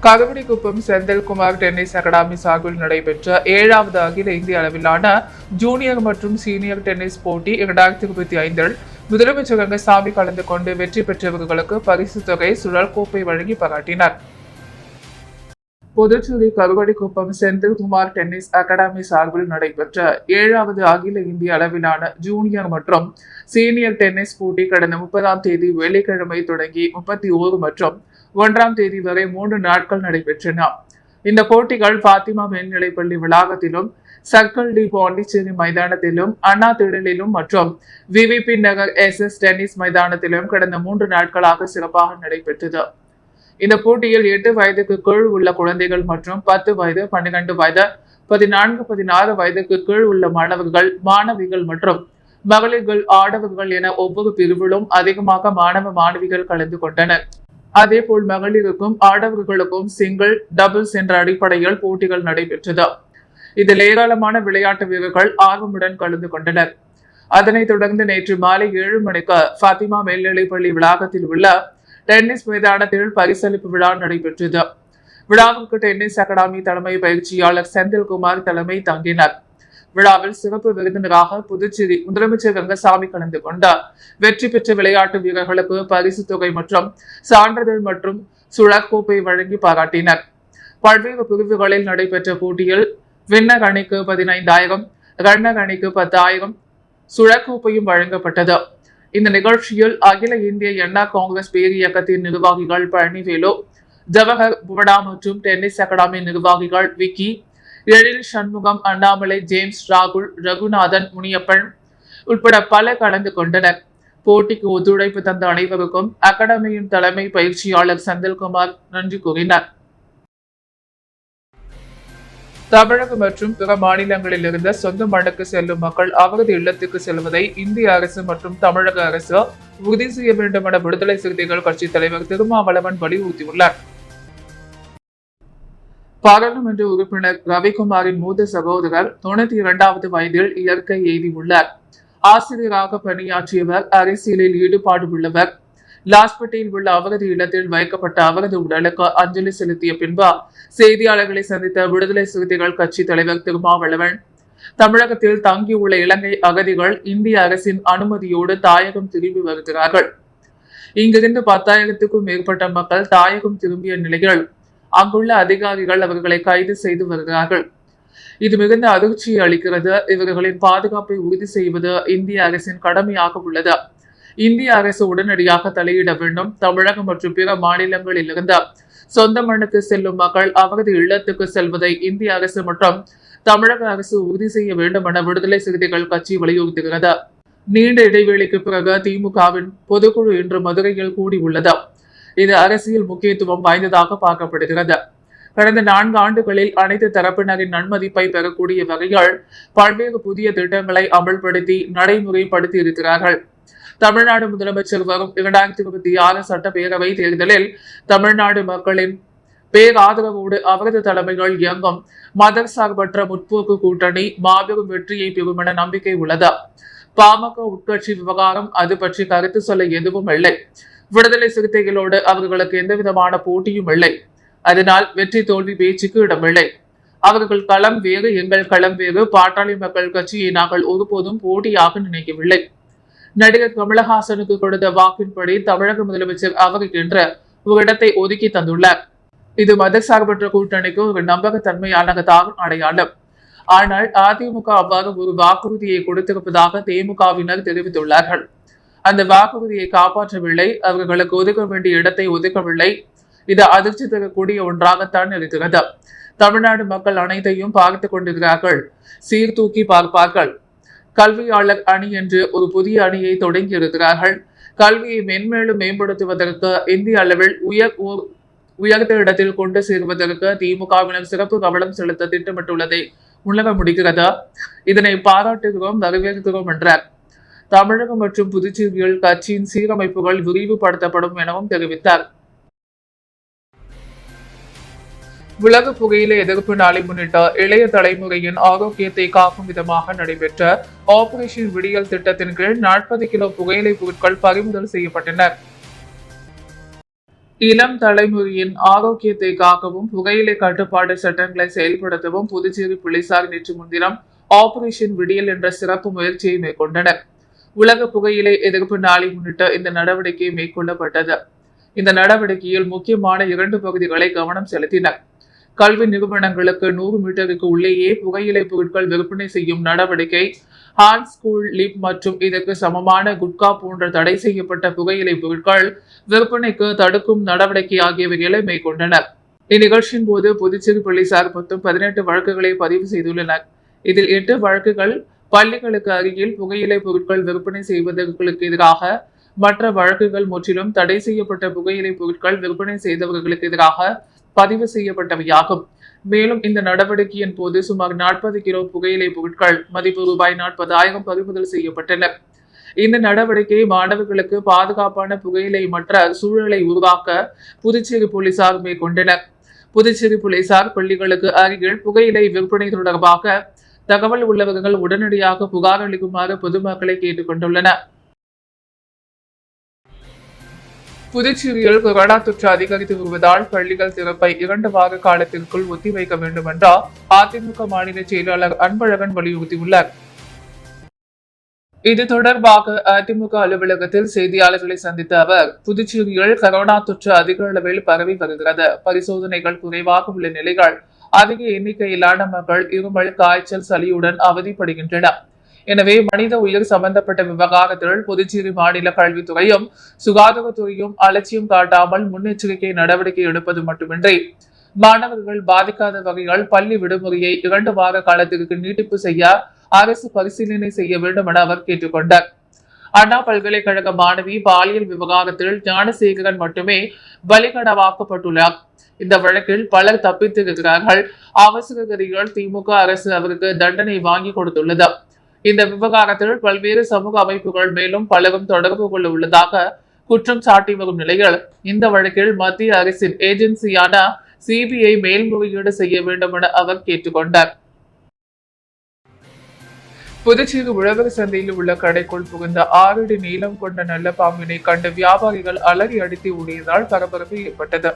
ககவடிக்குப்பம் Senthilkumar tennis academy சார்பில் நடைபெற்ற 7வது அகில இந்திய அளவிலான ஜூனியர் மற்றும் சீனியர் டென்னிஸ் போட்டி 2025 முதலமைச்சர் ரங்கசாமி கலந்து கொண்டு வெற்றி பெற்றவர்களுக்கு பரிசு தொகை சுழல் கோப்பை வழங்கி பாராட்டினார். புதுச்சேரி கருவடிக்குப்பம் செந்தில்குமார் டென்னிஸ் அகாடமி சார்பில் நடைபெற்ற 7வது அகில இந்திய அளவிலான ஜூனியர் மற்றும் சீனியர் டென்னிஸ் போட்டி கடந்த 30ஆம் தேதி வெள்ளிக்கிழமை தொடங்கி 31 மற்றும் 1ஆம் தேதி வரை 3 நாட்கள் நடைபெற்றன. இந்த போட்டிகள் பாத்திமா மேல்நிலைப்பள்ளி வளாகத்திலும், சர்க்கிள் டி பாண்டிச்சேரி மைதானத்திலும், அண்ணா திடலிலும் மற்றும் விவிபி நகர் SS டென்னிஸ் மைதானத்திலும் கடந்த 3 நாட்களாக சிறப்பாக நடைபெற்றது. இந்த போட்டியில் 8 வயதுக்கு கீழ் உள்ள குழந்தைகள் மற்றும் 10 வயது, 12 வயது, 14, 16 வயதுக்கு கீழ் உள்ள மாணவர்கள், மாணவிகள் மற்றும் மகளிர்கள், ஆடவர்கள் என ஒவ்வொரு பிரிவிலும் அதிகமாக மாணவ மாணவிகள் கலந்து கொண்டனர். அதேபோல் மகளிருக்கும் ஆடவர்களுக்கும் சிங்கிள், டபுள்ஸ் என்ற அடிப்படையில் போட்டிகள் நடைபெற்றது. இதில் ஏராளமான விளையாட்டு வீரர்கள் ஆர்வமுடன் கலந்து கொண்டனர். அதனைத் தொடர்ந்து நேற்று மாலை 7 மணிக்கு பாத்திமா மேல்நிலைப்பள்ளி வளாகத்தில் உள்ள டென்னிஸ் மைதானத்தில் பரிசளிப்பு விழா நடைபெற்றது. விழாவுக்கு டென்னிஸ் அகாடமி தலைமை பயிற்சியாளர் செந்தில்குமார் தலைமை தாங்கினார். விழாவில் சிறப்பு விருந்தினராக புதுச்சேரி முதலமைச்சர் ரங்கசாமி கலந்து கொண்டார். வெற்றி பெற்ற விளையாட்டு வீரர்களுக்கு பரிசு தொகை மற்றும் சான்றிதழ் மற்றும் சுழற்கோப்பை வழங்கி பாராட்டினர். பல்வேறு பிரிவுகளில் நடைபெற்ற போட்டியில் வின்னர் அணிக்கு 15,000, ரன்னர் அணிக்கு 10,000 சுழற்கோப்பையும் வழங்கப்பட்டது. இந்த நிகழ்ச்சியில் அகில இந்திய என்ஆர் காங்கிரஸ் பேரியக்கத்தின் நிர்வாகிகள் பழனிவேலு, ஜவஹர், புவனா மற்றும் டென்னிஸ் அகாடமி நிர்வாகிகள் விக்கி, எழில், சண்முகம், அண்ணாமலை, ஜேம்ஸ், ராகுல், ரகுநாதன், முனியப்பன் உட்பட பலர் கலந்து கொண்டனர். போட்டிக்கு ஒத்துழைப்பு தந்த அனைவருக்கும் அகாடமியின் தலைமை பயிற்சியாளர் செந்தில்குமார் நன்றி கூறினார். தமிழகம் மற்றும் பிற மாநிலங்களில் இருந்து சொந்த மண்ணுக்கு செல்லும் மக்கள் அவரது இல்லத்துக்கு செல்வதை இந்திய அரசு மற்றும் தமிழக அரசு உறுதி செய்ய வேண்டும் என விடுதலை சிறுத்தைகள் கட்சி தலைவர் திருமாவளவன் வலியுறுத்தியுள்ளார். பாராளுமன்ற உறுப்பினர் ரவிக்குமாரின் மூத்த சகோதரர் 92வது வயதில் இயற்கை எய்தியுள்ளார். ஆசிரியராக பணியாற்றியவர், அரசியலில் ஈடுபாடு உள்ளவர். லாஸ்பேட்டையில் உள்ள அவரது இல்லத்தில் வைக்கப்பட்ட அவரது உடலுக்கு அஞ்சலி செலுத்திய பின்பு செய்தியாளர்களை சந்தித்த விடுதலை சிறுத்தைகள் கட்சி தலைவர் திருமாவளவன், தமிழகத்தில் தங்கியுள்ள இலங்கை அகதிகள் இந்திய அரசின் அனுமதியோடு தாயகம் திரும்பி வருகிறார்கள். இங்கிருந்து 10,000க்கும் மேற்பட்ட மக்கள் தாயகம் திரும்பிய நிலையில் அங்குள்ள அதிகாரிகள் அவர்களை கைது செய்து வருகிறார்கள். இது மிகுந்த அதிர்ச்சியை அளிக்கிறது. இவர்களின் பாதுகாப்பை உறுதி செய்வது இந்திய அரசின் கடமையாக உள்ளது. இந்திய அரசு உடனடியாக தலையிட வேண்டும். தமிழகம் மற்றும் பிற மாநிலங்களில் இருந்து சொந்த மண்ணுக்கு செல்லும் மக்கள் அவரது இல்லத்துக்கு செல்வதை இந்திய அரசு மற்றும் தமிழக அரசு உறுதி செய்ய வேண்டும் என விடுதலை சிறுத்தைகள் கட்சி வலியுறுத்துகிறது. நீண்ட இடைவெளிக்கு பிறகு திமுகவின் பொதுக்குழு இன்று மதுரையில் கூடியுள்ளது. இது அரசியல் முக்கியத்துவம் வாய்ந்ததாக பார்க்கப்படுகிறது. கடந்த 4 ஆண்டுகளில் அனைத்து தரப்பினரின் நன்மதிப்பை பெறக்கூடிய வகையில் பல்வேறு புதிய திட்டங்களை அமல்படுத்தி நடைமுறைப்படுத்தி இருக்கிறார்கள். தமிழ்நாடு முதலமைச்சர் வரும் 2026 சட்டப்பேரவை தேர்தலில் தமிழ்நாடு மக்களின் பேராதரவோடு அவரது தலைமையில் இயங்கும் மதசார்பற்ற முற்போக்கு கூட்டணி மாபெரும் வெற்றியை பெறும் என நம்பிக்கை உள்ளது. பாமக உட்கட்சி விவகாரம் அது பற்றி கருத்து சொல்ல எதுவும் இல்லை. விடுதலை சிறுத்தைகளோடு அவர்களுக்கு எந்தவிதமான போட்டியும் இல்லை. அதனால் வெற்றி தோல்வி பேச்சுக்கு இடமில்லை. அவர்கள் களம் வேறு, எங்கள் களம் வேறு. பாட்டாளி மக்கள் கட்சியை நாங்கள் ஒருபோதும் போட்டியாக நினைக்கவில்லை. நடிகர் கமலஹாசனுக்கு கொடுத்த வாக்கின்படி தமிழக முதலமைச்சர் அவருக்கு என்ற ஒரு இடத்தை ஒதுக்கி தந்துள்ளார். இது மதசார்பற்ற கூட்டணிக்கு ஒரு நம்பகத்தன்மையானதாக அடையாளம். ஆனால் அதிமுக அவ்வாறு ஒரு வாக்குறுதியை கொடுத்திருப்பதாக திமுகவினர் தெரிவித்துள்ளார்கள். அந்த வாக்குறுதியை காப்பாற்றவில்லை. அவர்களுக்கு ஒதுக்க வேண்டிய இடத்தை ஒதுக்கவில்லை. இது அதிர்ச்சி தரக்கூடிய ஒன்றாகத்தான் இருக்கிறது. தமிழ்நாடு மக்கள் அனைத்தையும் பார்த்துக் கொண்டிருக்கிறார்கள். சீர்தூக்கி பார்ப்பார்கள். கல்வியாளர் அணி என்று ஒரு புதிய அணியை தொடங்கி இருக்கிறார்கள். கல்வியை மென்மேலும் மேம்படுத்துவதற்கு இந்திய அளவில் உயர்ந்த இடத்தில் கொண்டு சேர்வதற்கு திமுகவினர் சிறப்பு கவனம் செலுத்த திட்டமிட்டுள்ளதை உணர முடிகிறது. இதனை பாராட்டுகிறோம், வரவேற்கிறோம் என்றார். தமிழகம் மற்றும் புதுச்சேரியில் கட்சியின் சீரமைப்புகள் விரிவுபடுத்தப்படும் எனவும் தெரிவித்தார். உலக புகையிலை எதிர்ப்பு நாளை முன்னிட்டு இளைய தலைமுறையின் ஆரோக்கியத்தை காக்கும் விதமாக நடைபெற்ற ஆபரேஷன் விடியல் திட்டத்தின் கீழ் 40 கிலோ புகையிலை பொருட்கள் பறிமுதல் செய்யப்பட்டன. இளம் தலைமுறையின் ஆரோக்கியத்தை காக்கவும் புகையிலை கட்டுப்பாடு சட்டங்களை செயல்படுத்தவும் புதுச்சேரி போலீசார் நேற்று முன்தினம் ஆபரேஷன் விடியல் என்ற சிறப்பு முயற்சியை மேற்கொண்டனர். உலக புகையிலை எதிர்ப்பு நாளை முன்னிட்டு இந்த நடவடிக்கை மேற்கொள்ளப்பட்டது. இந்த நடவடிக்கையில் முக்கியமான 2 பகுதிகளை கவனம் செலுத்தினர். கல்வி நிறுவனங்களுக்கு 100 மீட்டருக்கு உள்ளேயே புகையிலை பொருட்கள் விற்பனை செய்யும் நடவடிக்கை, ஹாண்ட் ஸ்கூல் லிப் மற்றும் இதற்கு சமமான குட்கா போன்ற தடை செய்யப்பட்ட புகையிலை பொருட்கள் விற்பனைக்கு தடுக்கும் நடவடிக்கை ஆகியவைகளை மேற்கொண்டனர். இந்நிகழ்ச்சியின் போது புதுச்சேரி போலீசார் மொத்தம் 18 வழக்குகளை பதிவு செய்துள்ளனர். இதில் 8 வழக்குகள் பள்ளிகளுக்கு அருகில் புகையிலை பொருட்கள் விற்பனை செய்வதற்கு எதிராக, மற்ற வழக்குகள் முற்றிலும் தடை செய்யப்பட்ட புகையிலை பொருட்கள் விற்பனை செய்தவர்களுக்கு எதிராக பதிவு செய்யப்பட்டவையாகும். மேலும் இந்த நடவடிக்கையின் போது சுமார் 40 கிலோ புகையிலை பொருட்கள் மதிப்பு ரூபாய் 40,000 பறிமுதல் செய்யப்பட்டன. இந்த நடவடிக்கை மாணவர்களுக்கு பாதுகாப்பான புகையிலை மற்ற சூழலை உருவாக்க புதுச்சேரி போலீசார் மேற்கொண்டனர். புதுச்சேரி போலீசார் பள்ளிகளுக்கு அருகில் புகையிலை விற்பனை தொடர்பாக தகவல் உள்ளவர்கள் உடனடியாக புகார் அளிக்குமாறு பொதுமக்களை கேட்டுக் கொண்டுள்ளனர். புதுச்சேரியில் கொரோனா தொற்று அதிகரித்து வருவதால் பள்ளிகள் திறப்பை 2 வார காலத்திற்குள் ஒத்திவைக்க வேண்டும் என்று அதிமுக மாநில செயலாளர் அன்பழகன் வலியுறுத்தியுள்ளார். இது தொடர்பாக அதிமுக அலுவலகத்தில் செய்தியாளர்களை சந்தித்த அவர், புதுச்சேரியில் கொரோனா தொற்று அதிக அளவில் பரவி வருகிறது. பரிசோதனைகள் குறைவாக உள்ள நிலைகள் அதிக எண்ணிக்கையிலான மக்கள் இருமல், காய்ச்சல், சளியுடன் அவதிப்படுகின்றனர். எனவே மனித உயிர் சம்பந்தப்பட்ட விவகாரத்தில் புதுச்சேரி மாநில கல்வித்துறையும் சுகாதாரத்துறையும் அலட்சியம் காட்டாமல் முன்னெச்சரிக்கை நடவடிக்கை எடுப்பது மட்டுமின்றி மாணவர்கள் பாதிக்காத வகையில் பள்ளி விடுமுறையை 2 வார காலத்திற்கு நீட்டிப்பு செய்ய அரசு பரிசீலனை செய்ய வேண்டும் என அவர் கேட்டுக்கொண்டார். அண்ணா பல்கலைக்கழக மாணவி பாலியல் விவகாரத்தில் ஞானசேகரன் மட்டுமே பலிகடாவாக்கப்பட்டுள்ளார். இந்த வழக்கில் பலர் தப்பித்திருக்கிறார்கள். அவசர கதியில் திமுக அரசு அவருக்கு தண்டனை வாங்கி கொடுத்துள்ளது. இந்த விவகாரத்தில் பல்வேறு சமூக அமைப்புகள் மேலும் பலரும் தொடர்பு கொள்ள உள்ளதாக குற்றம் சாட்டி வரும் நிலையில் இந்த வழக்கில் மத்திய அரசின் ஏஜென்சியான சிபிஐ மேல்முறையீடு செய்ய வேண்டும் என அவர் கேட்டுக்கொண்டார். புதுச்சேரி உழவர் சந்தையில் உள்ள கடைக்குள் புகுந்த 6 அடி நீளம் கொண்ட நல்ல பாம்பினை கண்ட வியாபாரிகள் அலறி அடித்து ஓடியதால் பரபரப்பு ஏற்பட்டது.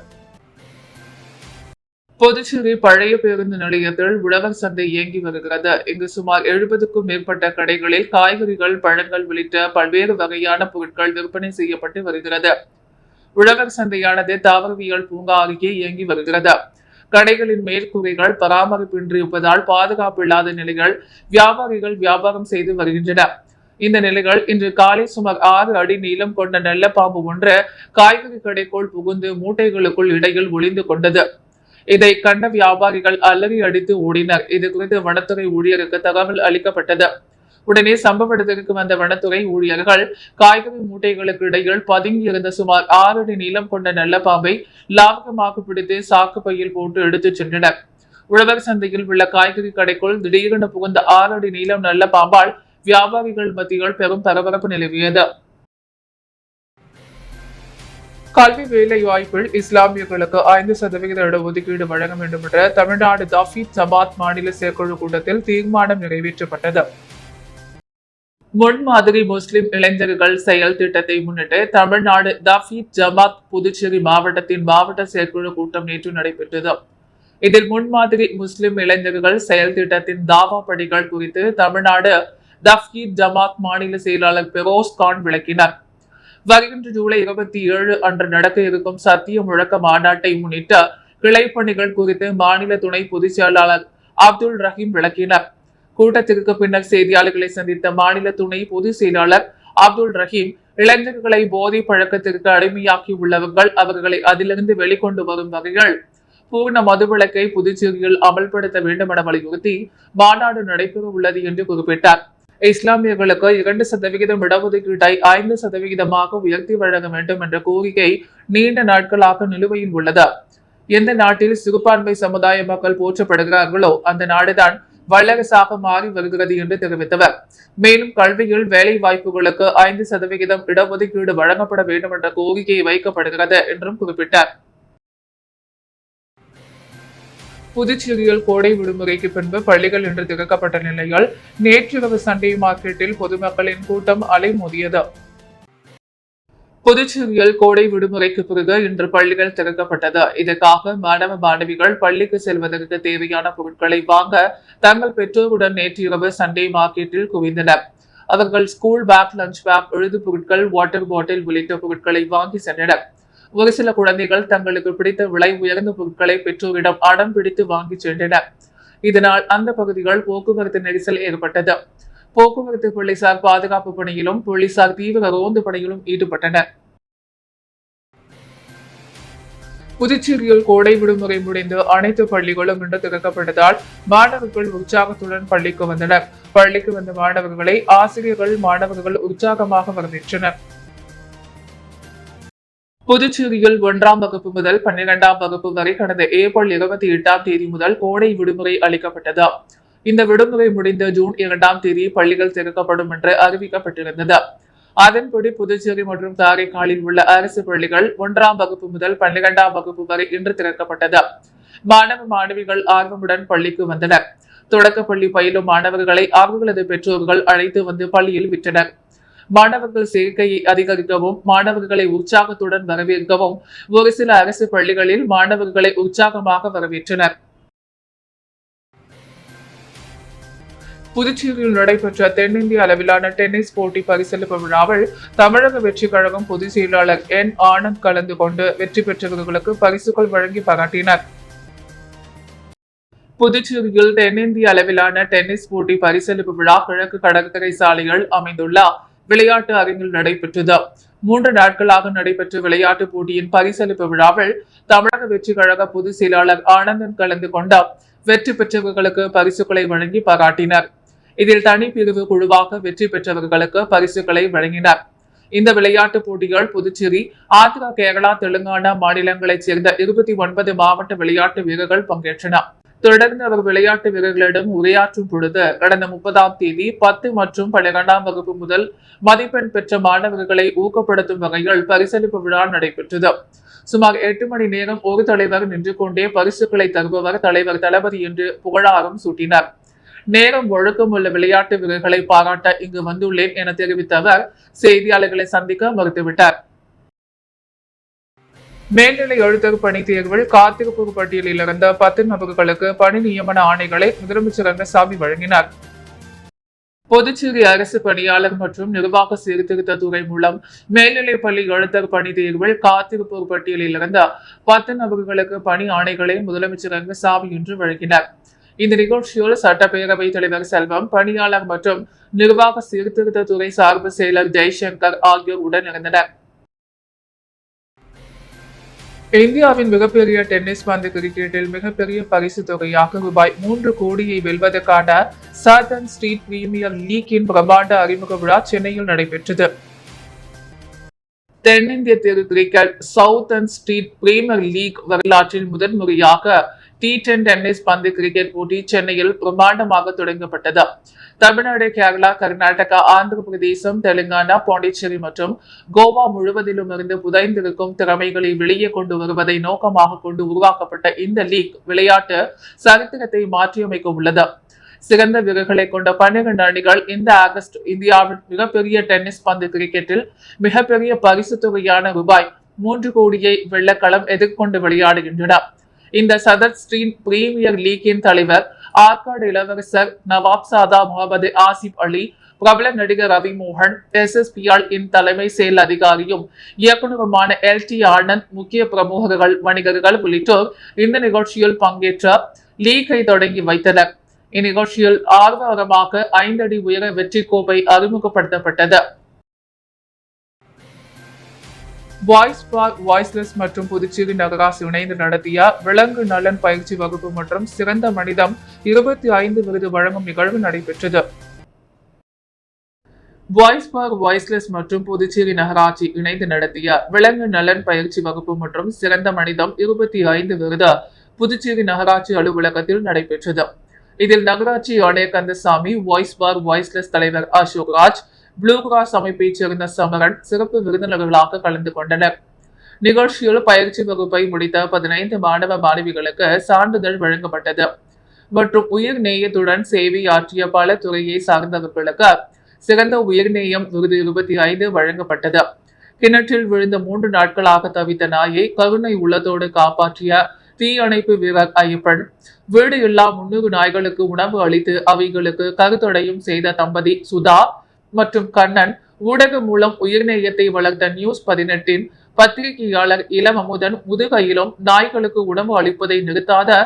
புதுச்சேரி பழைய பேருந்து நிலையத்தில் உழவர் சந்தை இயங்கி வருகிறது. இங்கு சுமார் 70க்கும் மேற்பட்ட கடைகளில் காய்கறிகள், பழங்கள் உள்ளிட்ட பல்வேறு வகையான பொருட்கள் விற்பனை செய்யப்பட்டு வருகிறது. உழவர் சந்தையானது தாவரவியல் பூங்கா அருகே இயங்கி வருகிறது. கடைகளின் மேற்கூரைகள் பராமரிப்பின்றி இருப்பதால் பாதுகாப்பு இல்லாத நிலையில் வியாபாரிகள் வியாபாரம் செய்து வருகின்றனர். இந்த நிலையில் இன்று காலை சுமார் 6 அடி நீளம் கொண்ட நல்ல பாம்பு ஒன்று காய்கறி கடைக்குள் புகுந்து மூட்டைகளுக்குள் இடையில் ஒளிந்து கொண்டது. இதை கண்ட வியாபாரிகள் அலறி அடித்து ஓடினர். இது குறித்து வனத்துறை ஊழியருக்கு தகவல் அளிக்கப்பட்டது. உடனே சம்பவ இடத்திற்கு வந்த வனத்துறை ஊழியர்கள் காய்கறி மூட்டைகளுக்கு இடையில் பதுங்கி இருந்த சுமார் 6 அடி நீளம் கொண்ட நல்ல பாம்பை லாபகமாக பிடித்து சாக்கு பையில் போட்டு எடுத்துச் சென்றனர். உழவர் சந்தையில் உள்ள காய்கறி கடைக்குள் திடீரென புகுந்த 6 அடி நீளம் நல்ல பாம்பால் வியாபாரிகள் மத்தியில் பெரும் பரபரப்பு நிலவியது. கல்வி வேலை வாய்ப்பில் இஸ்லாமியர்களுக்கு 5% இடஒதுக்கீடு வழங்க வேண்டும் என்ற தமிழ்நாடு தஃபீத் ஜமாத் மாநில செயற்குழு கூட்டத்தில் தீர்மானம் நிறைவேற்றப்பட்டது. முன்மாதிரி முஸ்லிம் இளைஞர்கள் செயல் திட்டத்தை முன்னிட்டு தமிழ்நாடு தஃபீத் ஜமாத் புதுச்சேரி மாவட்டத்தின் மாவட்ட செயற்குழு கூட்டம் நேற்று நடைபெற்றது. இதில் முன்மாதிரி முஸ்லிம் இளைஞர்கள் செயல் திட்டத்தின் தாவா படிகள் குறித்து தமிழ்நாடு தஃபீத் ஜமாத் மாநில செயலாளர் பெரோஸ் கான் விளக்கினார். வருகின்ற ஜூலை 27 அன்று நடக்க இருக்கும் சத்திய முழக்க மாநாட்டை முன்னிட்டு கிளைப்பணிகள் குறித்து மாநில துணை பொதுச் செயலாளர் அப்துல் ரஹீம் விளக்கினார். கூட்டத்திற்கு பின்னர் செய்தியாளர்களை சந்தித்த மாநில துணை பொதுச் செயலாளர் அப்துல் ரஹீம், இளைஞர்களை போதை பழக்கத்திற்கு அடிமையாக்கி உள்ளவர்கள் அவர்களை அதிலிருந்து வெளிக்கொண்டு வரும் வகையில் பூர்ண மதுவிலக்கை புதுச்சேரியில் அமல்படுத்த வேண்டும் என வலியுறுத்தி மாநாடு நடைபெற உள்ளது என்று குறிப்பிட்டார். இஸ்லாமியர்களுக்கு 2% இடஒதுக்கீட்டை 5% உயர்த்தி வழங்க வேண்டும் என்ற கோரிக்கை நீண்ட நாட்களாக நிலுவையில் உள்ளது. எந்த நாட்டில் சிறுபான்மை சமுதாய மக்கள் போற்றப்படுகிறார்களோ அந்த நாடுதான் வல்லரசாக மாறி வருகிறது என்று தெரிவித்தவர். மேலும் கல்வியில் வேலை வாய்ப்புகளுக்கு 5% இடஒதுக்கீடு வழங்கப்பட வேண்டும் என்ற கோரிக்கை வைக்கப்படுகிறது என்றும் குறிப்பிட்டார். புதுச்சேரியில் கோடை விடுமுறைக்கு பின்பு பள்ளிகள் இன்று திறக்கப்பட்ட நிலையில் நேற்றிரவு சண்டே மார்க்கெட்டில் பொதுமக்களின் கூட்டம் அலைமோதியது. புதுச்சேரியில் கோடை விடுமுறைக்கு பிறகு இன்று பள்ளிகள் திறக்கப்பட்டது. இதற்காக மாணவ மாணவிகள் பள்ளிக்கு செல்வதற்கு தேவையான பொருட்களை வாங்க தங்கள் பெற்றோருடன் நேற்று இரவு சண்டே மார்க்கெட்டில் குவிந்தனர். அவர்கள் ஸ்கூல் பேக், லஞ்ச் பேக், எழுது பொருட்கள், வாட்டர் பாட்டில் உள்ளிட்ட பொருட்களை வாங்கி சென்றனர். ஒரு சில குழந்தைகள் தங்களுக்கு பிடித்த விலை உயர்ந்த பொருட்களை பெற்றோரிடம் அடம் பிடித்து வாங்கி சென்றனர். இதனால் அந்த பகுதிகள் போக்குவரத்து நெரிசல் ஏற்பட்டது. போக்குவரத்து போலீசார் பாதுகாப்பு பணியிலும், போலீசார் தீவிர ரோந்து பணியிலும் ஈடுபட்டனர். புதுச்சேரியில் கோடை விடுமுறை முடிந்து அனைத்து பள்ளிகளும் இன்று திறக்கப்பட்டதால் மாணவர்கள் உற்சாகத்துடன் பள்ளிக்கு வந்தனர். பள்ளிக்கு வந்த மாணவர்களை ஆசிரியர்கள், மாணவர்கள் உற்சாகமாக வரவேற்றனர். புதுச்சேரியில் 1ஆம் வகுப்பு முதல் 12ஆம் வகுப்பு வரை கடந்த ஏப்ரல் 28ஆம் தேதி முதல் கோடை விடுமுறை அளிக்கப்பட்டது. இந்த விடுமுறை முடிந்த ஜூன் 2ஆம் தேதி பள்ளிகள் திறக்கப்படும் என்று அறிவிக்கப்பட்டிருந்தது. அதன்படி புதுச்சேரி மற்றும் காரைக்காலில் உள்ள அரசு பள்ளிகள் 1ஆம் வகுப்பு முதல் 12ஆம் வகுப்பு வரை இன்று திறக்கப்பட்டது. மாணவ மாணவிகள் ஆர்வமுடன் பள்ளிக்கு வந்தனர். தொடக்கப்பள்ளி பயிலும் மாணவர்களை அவர்களது பெற்றோர்கள் அழைத்து வந்து பள்ளியில் விட்டனர். மாணவர்கள் சேர்க்கையை அதிகரிக்கவும், மாணவர்களை உற்சாகத்துடன் வரவேற்கவும் ஒரு சில அரசு பள்ளிகளில் மாணவர்களை உற்சாகமாக வரவேற்றனர். புதுச்சேரியில் நடைபெற்ற தென்னிந்திய அளவிலான டென்னிஸ் போட்டி பரிசளிப்பு விழாவில் தமிழக வெற்றிக் கழகம் பொதுச் செயலாளர் என் ஆனந்த் கலந்து கொண்டு வெற்றி பெற்றவர்களுக்கு பரிசுகள் வழங்கி பாராட்டினார். புதுச்சேரியில் தென்னிந்திய அளவிலான டென்னிஸ் போட்டி பரிசளிப்பு விழா கிழக்கு கடற்கரை சாலையில் அமைந்துள்ள விளையாட்டு அரங்கில் நடைபெற்றது. 3 நாட்களாக நடைபெற்ற விளையாட்டு போட்டியின் பரிசளிப்பு விழாவில் தமிழக வெற்றி கழக பொதுச் செயலாளர் ஆனந்தன் கலந்து கொண்டார். வெற்றி பெற்றவர்களுக்கு பரிசுகளை வழங்கி பாராட்டினர். இதில் தனிப்பிரிவு குழுவாக வெற்றி பெற்றவர்களுக்கு பரிசுகளை வழங்கினர். இந்த விளையாட்டுப் போட்டிகள் புதுச்சேரி, ஆந்திரா, கேரளா, தெலுங்கானா மாநிலங்களைச் சேர்ந்த 29 மாவட்ட விளையாட்டு வீரர்கள் பங்கேற்றனர். தொடர்ந்து அவர் விளையாட்டு வீரர்களிடம் உரையாற்றும் பொழுது கடந்த 30ஆம் தேதி 10 மற்றும் 12ஆம் வகுப்பு முதல் மதிப்பெண் பெற்ற மாணவர்களை ஊக்கப்படுத்தும் வகையில் பரிசளிப்பு விழா நடைபெற்றது. சுமார் 8 மணி நேரம் ஒரு தலைவர் நின்று கொண்டே பரிசுகளை தருபவர் தலைவர் தளபதி என்று புகழாரம் சூட்டினார். நேரம் ஒழுக்கம் உள்ள விளையாட்டு வீரர்களை பாராட்ட இங்கு வந்துள்ளேன் என தெரிவித்த அவர் செய்தியாளர்களை சந்திக்க மறுத்துவிட்டார். மேல்நிலை எழுத்தர் பணி தேர்வில் காத்திருப்பு பட்டியலில் இருந்த 10 நபர்களுக்கு பணி நியமன ஆணைகளை முதலமைச்சர் ரங்கசாமி வழங்கினார். புதுச்சேரி அரசு பணியாளர் மற்றும் நிர்வாக சீர்திருத்த துறை மூலம் மேல்நிலைப் பள்ளி எழுத்தர் பணி தேர்வில் காத்திருப்பு பட்டியலில் இருந்த 10 நபர்களுக்கு பணி ஆணைகளை முதலமைச்சர் ரங்கசாமி இன்று வழங்கினார். இந்த நிகழ்ச்சியில் சட்டப்பேரவைத் தலைவர் செல்வம், பணியாளர் மற்றும் நிர்வாக சீர்திருத்த துறை சார்பு செயலர் ஜெய்சங்கர் ஆகியோர் உடன் இருந்தனர். இந்தியாவின் மிகப்பெரிய டென்னிஸ் பந்து கிரிக்கெட்டில் மிகப்பெரிய பரிசு தொகையாக ரூபாய் 3 கோடியை வெல்வதற்கான சதர்ன் ஸ்ட்ரீட் பிரீமியர் லீக்கின் பிரம்மாண்ட அறிமுக விழா சென்னையில் நடைபெற்றது. தென்னிந்திய cricket southern street premier league வரலாற்றில் முதன்முறையாக T10 டென்னிஸ் பந்து கிரிக்கெட் போட்டி சென்னையில் பிரம்மாண்டமாக தொடங்கப்பட்டது. தமிழ்நாடு, கேரளா, கர்நாடகா, ஆந்திர பிரதேசம், தெலுங்கானா, பாண்டிச்சேரி மற்றும் கோவா முழுவதிலும் இருந்து புதைந்திருக்கும் திறமைகளை வெளியே கொண்டு வருவதை நோக்கமாக கொண்டு உருவாக்கப்பட்ட இந்த லீக் விளையாட்டு சரித்திரத்தை மாற்றியமைக்க உள்ளது. சிறந்த வீரர்களை கொண்ட 12 அணிகள் இந்த ஆகஸ்ட் இந்தியாவின் மிகப்பெரிய டென்னிஸ் பந்து கிரிக்கெட்டில் மிகப்பெரிய பரிசு தொகையான ரூபாய் 3 கோடியை வெள்ளக்களம் எதிர்கொண்டு விளையாடுகின்றன. இந்த சதர் ஸ்ட்ரீட் பிரீமியர் லீக்கின் தலைவர் ஆற்காடு இளவரசர் நவாப் சாதா முகமது ஆசிப் அலி, பிரபல நடிகர் ரவி மோகன், SSPL இன் தலைமை செயல் அதிகாரியும் இயக்குநருமான LT ஆனந்த், முக்கிய பிரமுகர்கள், வணிகர்கள் உள்ளிட்டோர் இந்த நிகழ்ச்சியில் பங்கேற்ற லீக்கை தொடங்கி வைத்தனர். இந்நிகழ்ச்சியில் ஆர்வகரமாக 5 அடி உயர வெற்றி கோப்பை அறிமுகப்படுத்தப்பட்டது. வாய்ஸ் ஃபார் வாய்ஸ்லெஸ் மற்றும் புதுச்சேரி நகராட்சி இணைந்து நடத்திய விலங்கு நலன் பயிற்சி வகுப்பு மற்றும் சிறந்த மனிதம் 25 விருது வழங்கும் நிகழ்வு நடைபெற்றது. வாய்ஸ் ஃபார் வாய்ஸ்லெஸ் மற்றும் புதுச்சேரி நகராட்சி இணைந்து நடத்திய விலங்கு நலன் பயிற்சி வகுப்பு மற்றும் சிறந்த மனிதம் 25 விருது புதுச்சேரி நகராட்சி அலுவலகத்தில் நடைபெற்றது. இதில் நகராட்சி ஆணையர் கந்தசாமி, வாய்ஸ் ஃபார் வாய்ஸ்லெஸ் தலைவர் அசோக் ராஜ், ப்ளூ கிராஸ் அமைப்பைச் சேர்ந்த சமரன் சிறப்பு விருந்தினர்களாக கலந்து கொண்டனர். நிகழ்ச்சியில் பயிற்சி வகுப்பை முடித்த 15 மாணவ மாணவிகளுக்கு சான்றிதழ் வழங்கப்பட்டது மற்றும் உயிர் நேயத்துடன் சேவை ஆற்றிய பல துறையை சார்ந்தவர்களுக்கு சிறந்த உயிர்நேயம் விருது 25 வழங்கப்பட்டது. கிணற்றில் விழுந்த 3 நாட்களாக தவித்த நாயை கருணை உள்ளத்தோடு காப்பாற்றிய தீயணைப்பு வீரர் ஐயப்பன். வீடு இல்லா 300 நாய்களுக்கு உணவு அளித்து அவைகளுக்கு கருத்தொடையும் செய்த தம்பதி சுதா மற்றும் கண்ணன். ஊடகம் மூலம் உயிர்நேயத்தை வளர்த்த நியூஸ் 18 பத்திரிகையாளர் இளம் அமுதன். முதுகையிலும் நாய்களுக்கு உணவு அளிப்பதை நிறுத்தாத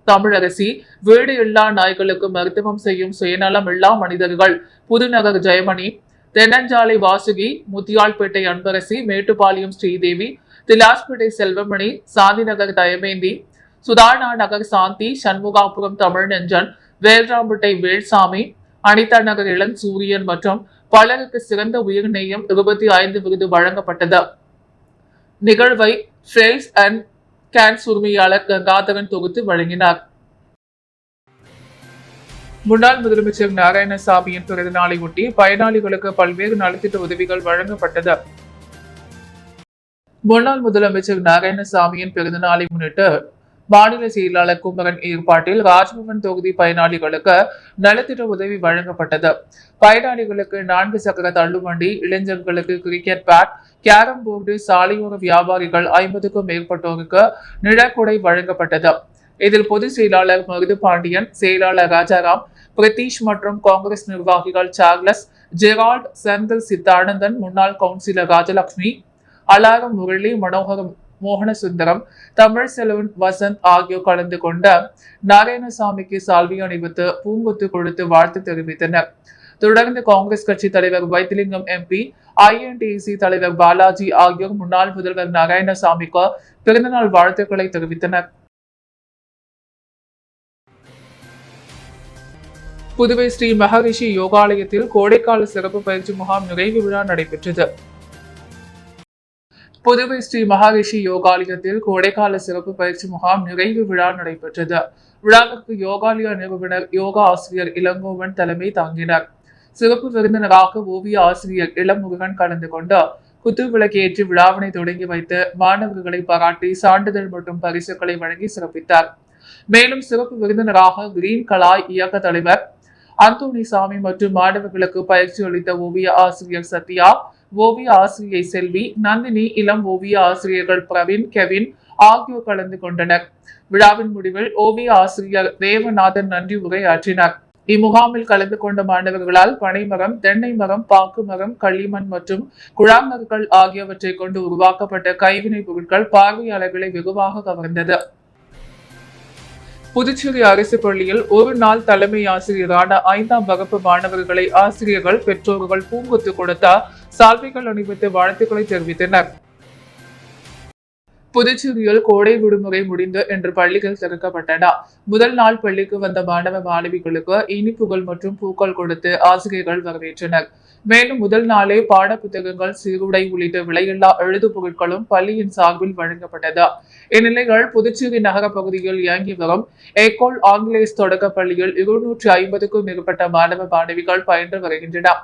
தமிழரசி. வீடு இல்லா நாய்களுக்கு மருத்துவம் செய்யும் சுயநலம் இல்லா மனிதர்கள். புதுநகர் ஜெயமணி, தென்னஞ்சாலை வாசுகி, முத்தியால்பேட்டை அன்பரசி, மேட்டுப்பாளையம் ஸ்ரீதேவி, திலாஸ்பேட்டை செல்வமணி, சாந்திநகர் தயமேந்தி, சுதானா நகர் சாந்தி, சண்முகாபுரம் தமிழ்நெஞ்சன், வேல்ராம்பட்டை வேல்சாமி, அனிதா நகர் இளன் சூரியன் மற்றும் பலருக்கு சிறந்த உயிர்நேயம் 25 விருது வழங்கப்பட்டது. நிகழ்வை ஃப்ரெண்ட்ஸ் அண்ட் கேன்ஸ் உரிமையாளர் கங்காதரன் தொகுத்து வழங்கினார். முன்னாள் முதலமைச்சர் நாராயணசாமியின் பிறந்த நாளை ஒட்டி பயனாளிகளுக்கு பல்வேறு நலத்திட்ட உதவிகள் வழங்கப்பட்டது. முன்னாள் முதலமைச்சர் நாராயணசாமியின் பிறந்த நாளை முன்னிட்டு மாநில செயலாளர் குமரன் ஏற்பாட்டில் ராஜ்பவன் தொகுதி பயனாளிகளுக்கு நலத்திட்ட உதவி வழங்கப்பட்டது. பயனாளிகளுக்கு 4 சக்கர தள்ளுவண்டி, இளைஞர்களுக்கு கிரிக்கெட் பேட், கேரம் போர்டு, சாலையோர வியாபாரிகள் 50க்கும் மேற்பட்டோருக்கு நிழற்குடை வழங்கப்பட்டது. இதில் பொதுச் செயலாளர் மருது பாண்டியன், செயலாளர் ராஜாராம், பிரதீஷ் மற்றும் காங்கிரஸ் நிர்வாகிகள் சார்லஸ், ஜெரால்ட், செந்தில் சித்தானந்தன், முன்னாள் கவுன்சிலர் ராஜலட்சுமி, அலாரம் முரளி, மனோகரம் மோகனசுந்தரம், தமிழ் செல்வன், வசந்த் ஆகியோர் கலந்து கொண்ட நாராயணசாமிக்கு சால்வி அணிவித்து பூங்கொத்து கொடுத்து வாழ்த்து தெரிவித்தனர். தொடர்ந்து காங்கிரஸ் கட்சி தலைவர் வைத்திலிங்கம் எம்பி, INTC தலைவர் பாலாஜி ஆகியோர் முன்னாள் முதல்வர் நாராயணசாமிக்கு பிறந்தநாள் வாழ்த்துக்களை தெரிவித்தனர். புதுவை ஸ்ரீ மகரிஷி யோகாலயத்தில் கோடைக்கால சிறப்பு பயிற்சி முகாம் நிறைவு விழா நடைபெற்றது. புதுவை ஸ்ரீ மகரிஷி யோகாலயத்தில் கோடைக்கால சிறப்பு பயிற்சி முகாம் நிறைவு விழா நடைபெற்றது. விழாவிற்கு யோகாலய நிறுவனர் யோகா ஆசிரியர் இளங்கோவன் தலைமை தாங்கினார். சிறப்பு விருந்தினராக ஓவிய ஆசிரியர் இளமுருகன் கலந்து கொண்டு குத்து விளக்கேற்றி விழாவினை தொடங்கி வைத்து மாணவர்களை பாராட்டி சான்றிதழ் மற்றும் பரிசுகளை வழங்கி சிறப்பித்தார். மேலும் சிறப்பு விருந்தினராக கிரீன் கலாய் இயக்க தலைவர் அந்தோணி சாமி மற்றும் மாணவர்களுக்கு பயிற்சி அளித்த ஓவிய ஆசிரியர் சத்யா, ஓவிய ஆசிரியை செல்வி, நந்தினி, இளம் ஓவிய ஆசிரியர்கள் பிரவீன், கெவின் ஆகியோர் கலந்து கொண்டனர். விழாவின் முடிவில் ஓவிய ஆசிரியர் தேவநாதன் நன்றி உரையாற்றினார். இம்முகாமில் கலந்து கொண்ட மாணவர்களால் பனைமரம், தென்னை மரம், பாக்கு மரம், களிமண் மற்றும் குழாங்கற்கள் ஆகியவற்றை கொண்டு உருவாக்கப்பட்ட கைவினைப் பொருட்கள் பார்வையாளர்களை வெகுவாக கவர்ந்தது. புதுச்சேரி அரசு பள்ளியில் ஒரு நாள் தலைமை ஆசிரியரான 5ஆம் வகுப்பு மாணவர்களை ஆசிரியர்கள், பெற்றோர்கள் பூங்கொத்து கொடுத்த சால்வைகள் அணிவித்து வாழ்த்துக்களை தெரிவித்தனர். புதுச்சேரியில் கோடை விடுமுறை முடிந்து இன்று பள்ளிகள் திறக்கப்பட்டன. முதல் நாள் பள்ளிக்கு வந்த மாணவ மாணவிகளுக்கு இனிப்புகள் மற்றும் பூக்கள் கொடுத்து ஆசிரியர்கள் வரவேற்றனர். மேலும் முதல் நாளே பாட புத்தகங்கள், சீருடை உள்ளிட்ட விலையில்லா எழுது பொருட்களும் பள்ளியின் சார்பில் வழங்கப்பட்டது. இந்நிலையில் புதுச்சேரி நகர பகுதியில் இயங்கி வரும் ஏகோல் ஆங்கிலேஸ் தொடக்க பள்ளியில் 250க்கும் மேற்பட்ட மாணவ மாணவிகள் பயின்று வருகின்றனர்.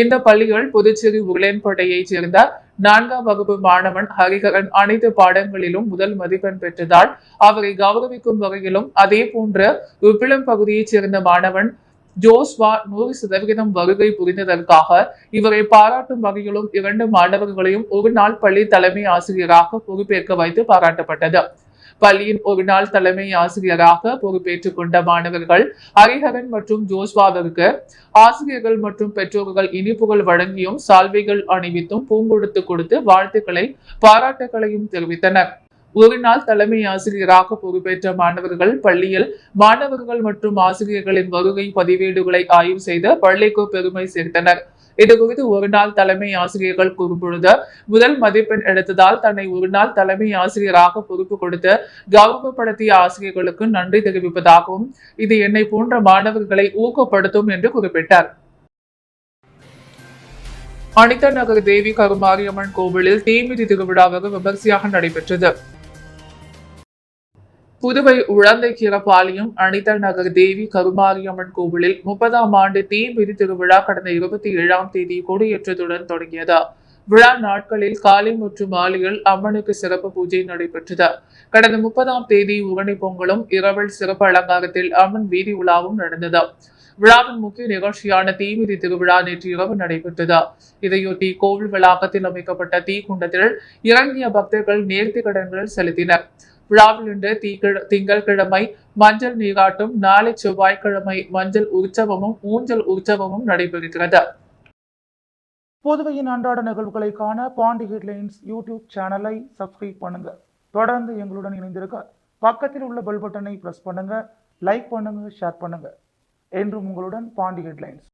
இந்த பள்ளியில் புதுச்சேரி உருளையன்பேட்டையைச் சேர்ந்த 4ஆம் வகுப்பு மாணவன் ஹரிஹரன் அனைத்து பாடங்களிலும் முதல் மதிப்பெண் பெற்றதால் அவரை கௌரவிக்கும் வகையிலும், அதே போன்று உப்பிளம் பகுதியைச் சேர்ந்த மாணவன் ஜோஸ்வா 100% வருகை புரிந்ததற்காக இவரை பாராட்டும் வகையிலும் 2 மாணவர்களையும் ஒரு நாள் பள்ளி தலைமை ஆசிரியராக பொறுப்பேற்க வைத்து பாராட்டப்பட்டது. பள்ளியின் ஒரு நாள் தலைமை ஆசிரியராக பொறுப்பேற்றுக் கொண்ட மாணவர்கள் ஹரிஹரன் மற்றும் ஜோஸ்வாவிற்கு ஆசிரியர்கள் மற்றும் பெற்றோர்கள் இனிப்புகள் வழங்கியும் சால்வைகள் அணிவித்தும் பூங்கொடுத்து கொடுத்து வாழ்த்துக்களை பாராட்டுகளையும் தெரிவித்தனர். ஒரு நாள் தலைமை ஆசிரியராக பொறுப்பேற்ற மாணவர்கள் பள்ளியில் மாணவர்கள் மற்றும் ஆசிரியர்களின் வருகை பதிவேடுகளை ஆய்வு செய்து பள்ளிக்கு பெருமை சேர்த்தனர். இதுகுறித்து ஒரு நாள் தலைமை ஆசிரியர்கள் கூறும்பொழுது, முதல் மதிப்பெண் எடுத்ததால் தன்னை ஒரு நாள் தலைமை ஆசிரியராக பொறுப்பு கொடுத்து கௌரவப்படுத்திய ஆசிரியர்களுக்கு நன்றி தெரிவிப்பதாகவும், இது என்னை போன்ற மாணவர்களை ஊக்கப்படுத்தும் என்று குறிப்பிட்டார். அனிதா நகர் தேவி கருமாரியம்மன் கோவிலில் தீமிதி திருவிழா வெகு விமர்சையாக நடைபெற்றது. புதுவை உழந்தைக்கீரபாளையம் அனிதா நகர் தேவி கருமாரியம்மன் கோவிலில் 30ஆம் ஆண்டு தீமிதி திருவிழா கடந்த 27ஆம் தேதி கொடியேற்றத்துடன் தொடங்கியது. விழா நாட்களில் காலை மற்றும் மாலையில் அம்மனுக்கு சிறப்பு பூஜை நடைபெற்றது. கடந்த 30ஆம் தேதி உரணி பொங்கலும் இரவல் சிறப்பு அலங்காரத்தில் அம்மன் வீதி உலாவும் நடந்தது. விழாவின் முக்கிய நிகழ்ச்சியான தீமிதி திருவிழா நேற்று இரவு நடைபெற்றது. இதையொட்டி கோவில் வளாகத்தில் அமைக்கப்பட்ட தீக்குண்டத்தில் இறங்கிய பக்தர்கள் நேர்த்திக் கடன்கள் செலுத்தினர். விழாவில் இன்று திங்கட்கிழமை மஞ்சள் நீராட்டும், நாளை செவ்வாய்க்கிழமை மஞ்சள் உற்சவமும் ஊஞ்சல் உற்சவமும் நடைபெறுகிறது. புதுவையின் அன்றாட நிகழ்வுகளை காண பாண்டி ஹெட்லைன்ஸ் யூடியூப் சேனலை சப்ஸ்கிரைப் பண்ணுங்க. தொடர்ந்து எங்களுடன் இணைந்திருக்க பக்கத்தில் உள்ள பெல் பட்டனை பிரஸ் பண்ணுங்க. லைக் பண்ணுங்க, ஷேர் பண்ணுங்க. என்றும் உங்களுடன் பாண்டி ஹெட்லைன்ஸ்.